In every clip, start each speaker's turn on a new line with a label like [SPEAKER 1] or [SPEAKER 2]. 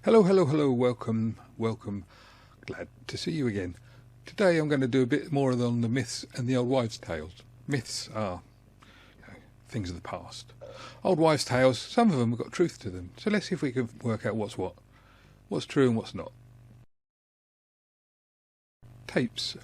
[SPEAKER 1] Hello, hello, hello, welcome, welcome. Glad to see you again. Today I'm going to do a bit more on the myths and the old wives' tales. Myths are things of the past. Old wives' tales, some of them have got truth to them. So let's see if we can work out what's what. What's true and what's not. Tapes.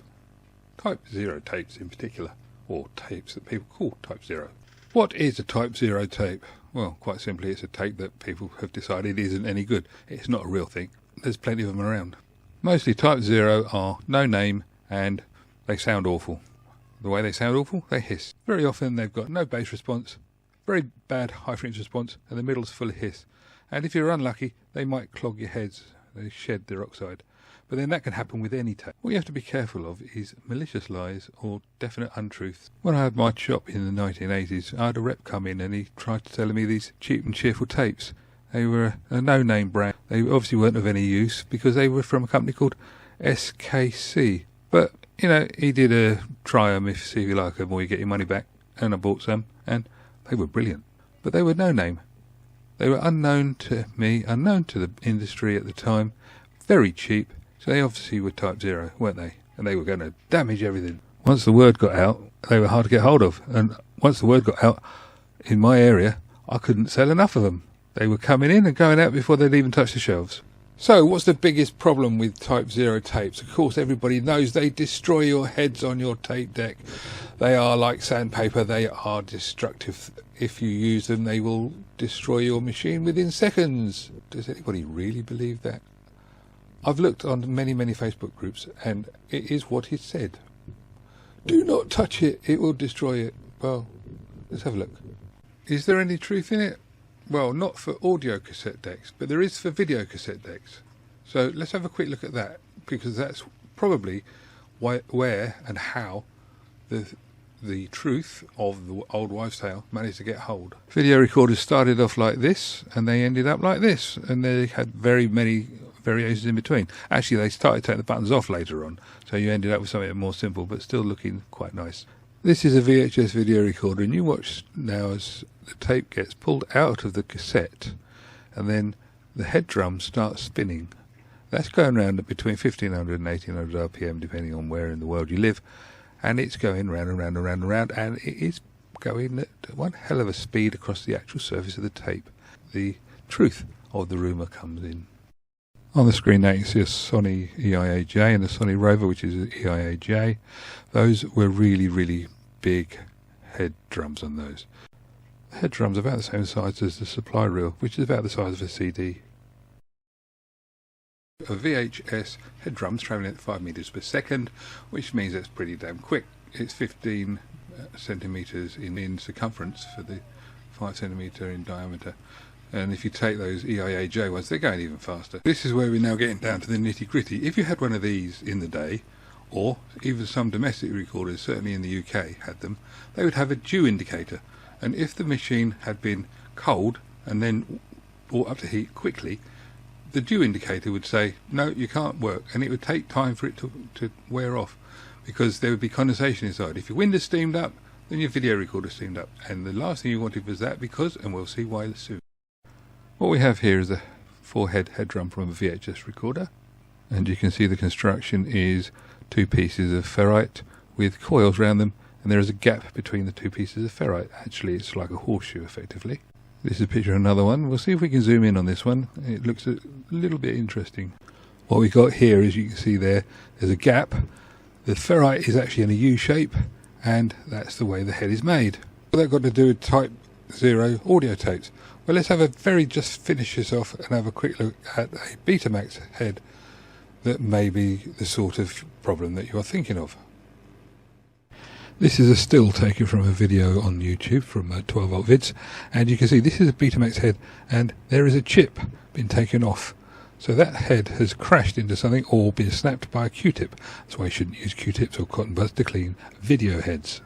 [SPEAKER 1] Type 0 tapes in particular. Or tapes that people call Type 0. What is a Type 0 tape? Well, quite simply, it's a tape that people have decided isn't any good. It's not a real thing. There's plenty of them around. Mostly Type 0 are no name and they sound awful. The way they sound awful, they hiss. Very often they've got no bass response, very bad high frequency response, and the middle's full of hiss. And if you're unlucky, they might clog your heads. They shed their oxide. But then that can happen with any tape. What you have to be careful of is malicious lies or definite untruths. When I had my shop in the 1980s, I had a rep come in and he tried to sell me these cheap and cheerful tapes. They were a no-name brand. They obviously weren't of any use because they were from a company called SKC. But, you know, he did try them if see if you like them or you get your money back. And I bought some and they were brilliant. But they were no-name. They were unknown to me, unknown to the industry at the time, very cheap. So they obviously were Type 0, weren't they? And they were going to damage everything. Once the word got out, they were hard to get hold of. And once the word got out, in my area, I couldn't sell enough of them. They were coming in and going out before they'd even touched the shelves. So what's the biggest problem with Type 0 tapes? Of course, everybody knows they destroy your heads on your tape deck. They are like sandpaper. They are destructive. If you use them, they will destroy your machine within seconds. Does anybody really believe that? I've looked on many Facebook groups and it is what is said. Do not touch it, it will destroy it. Well, let's have a look. Is there any truth in it? Well, not for audio cassette decks, but there is for video cassette decks. So let's have a quick look at that, because that's probably where and how the truth of the old wives' tale managed to get hold. Video recorders started off like this and they ended up like this, and they had very many variations in between. Actually, they started taking the buttons off later on, so you ended up with something more simple but still looking quite nice. This is a VHS video recorder, and you watch now as the tape gets pulled out of the cassette and then the head drum starts spinning. That's going around at between 1500 and 1800 RPM depending on where in the world you live, and it's going round and round and round and round, and it is going at one hell of a speed across the actual surface of the tape. The truth of the rumour comes in. On the screen now you can see a Sony EIA-J and a Sony Rover, which is an EIA-J. Those were really big head drums on those. The head drum's about the same size as the supply reel, which is about the size of a CD. A VHS head drum's travelling at 5 meters per second, which means it's pretty damn quick. It's 15 centimeters in circumference for the 5 centimeter in diameter. And if you take those EIA-J ones, they're going even faster. This is where we're now getting down to the nitty-gritty. If you had one of these in the day, or even some domestic recorders, certainly in the UK, had them, they would have a dew indicator. And if the machine had been cold and then brought up to heat quickly, the dew indicator would say, no, you can't work. And it would take time for it to wear off, because there would be condensation inside. If your window steamed up, then your video recorder steamed up. And the last thing you wanted was that, because, and we'll see why soon. What we have here is a 4-head head drum from a VHS recorder, and you can see the construction is 2 pieces of ferrite with coils around them, and there is a gap between the 2 pieces of ferrite. Actually, it's like a horseshoe effectively. This is a picture of another one. We'll see if we can zoom in on this one. It looks a little bit interesting. What we got here is, you can see there's a gap. The ferrite is actually in a U shape, and that's the way the head is made. What that got to do with Type 0 audio tapes? Well, let's just finish this off and have a quick look at a Betamax head that may be the sort of problem that you are thinking of. This is a still taken from a video on YouTube from 12 Volt Vids, and you can see this is a Betamax head and there is a chip been taken off. So that head has crashed into something or been snapped by a Q-tip. That's why you shouldn't use Q-tips or cotton buds to clean video heads.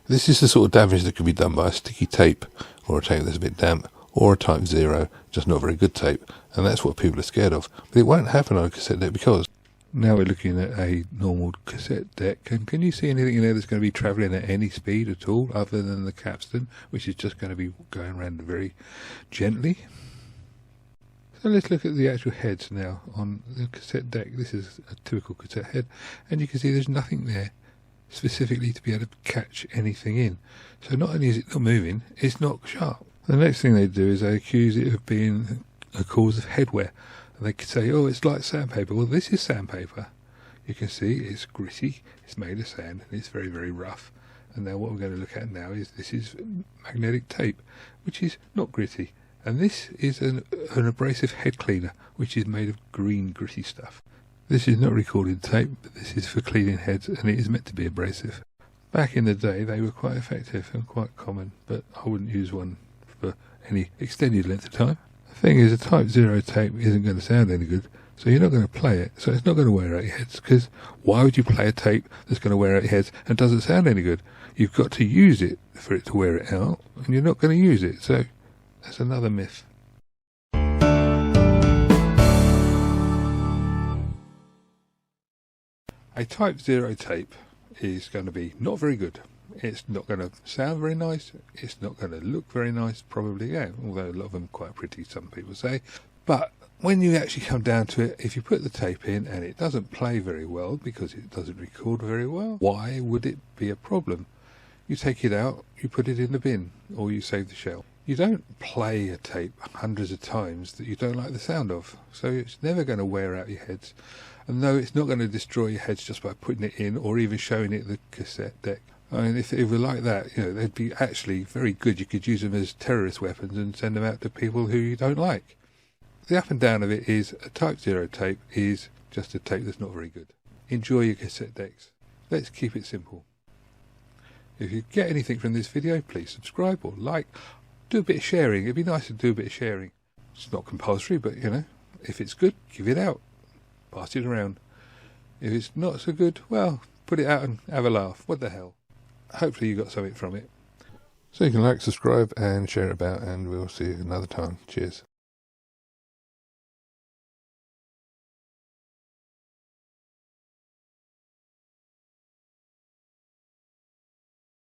[SPEAKER 1] This is the sort of damage that could be done by a sticky tape, or a tape that's a bit damp, or a Type 0, just not very good tape, and that's what people are scared of. But it won't happen on a cassette deck, because now we're looking at a normal cassette deck, and can you see anything in there that's going to be travelling at any speed at all, other than the capstan, which is just going to be going around very gently? So let's look at the actual heads now on the cassette deck. This is a typical cassette head, and you can see there's nothing there specifically to be able to catch anything in. So not only is it not moving, it's not sharp. The next thing they do is they accuse it of being a cause of head wear. And they could say, oh, it's like sandpaper. Well, this is sandpaper. You can see it's gritty, it's made of sand, and it's very, very rough. And now what we're going to look at now is this is magnetic tape, which is not gritty. And this is an abrasive head cleaner, which is made of green, gritty stuff. This is not recorded tape, but this is for cleaning heads, and it is meant to be abrasive. Back in the day, they were quite effective and quite common, but I wouldn't use one for any extended length of time. The thing is, a Type 0 tape isn't going to sound any good, so you're not going to play it, so it's not going to wear out your heads, because why would you play a tape that's going to wear out your heads and doesn't sound any good? You've got to use it for it to wear it out, and you're not going to use it, so that's another myth. A Type 0 tape is going to be not very good. It's not going to sound very nice. It's not going to look very nice, probably, yeah, although a lot of them are quite pretty, some people say. But when you actually come down to it, if you put the tape in and it doesn't play very well because it doesn't record very well, why would it be a problem? You take it out, you put it in the bin, or you save the shell. You don't play a tape hundreds of times that you don't like the sound of, so it's never going to wear out your heads. And no, it's not going to destroy your heads just by putting it in or even showing it the cassette deck. I mean, if it were like that, they'd be actually very good. You could use them as terrorist weapons and send them out to people who you don't like. The up and down of it is a Type 0 tape is just a tape that's not very good. Enjoy your cassette decks. Let's keep it simple. If you get anything from this video, please subscribe or like. Do a bit of sharing. It'd be nice to do a bit of sharing. It's not compulsory, but if it's good, give it out. Pass it around. If it's not so good, well, put it out and have a laugh. What the hell? Hopefully you got something from it. So you can like, subscribe and share it about, and we'll see you another time. Cheers.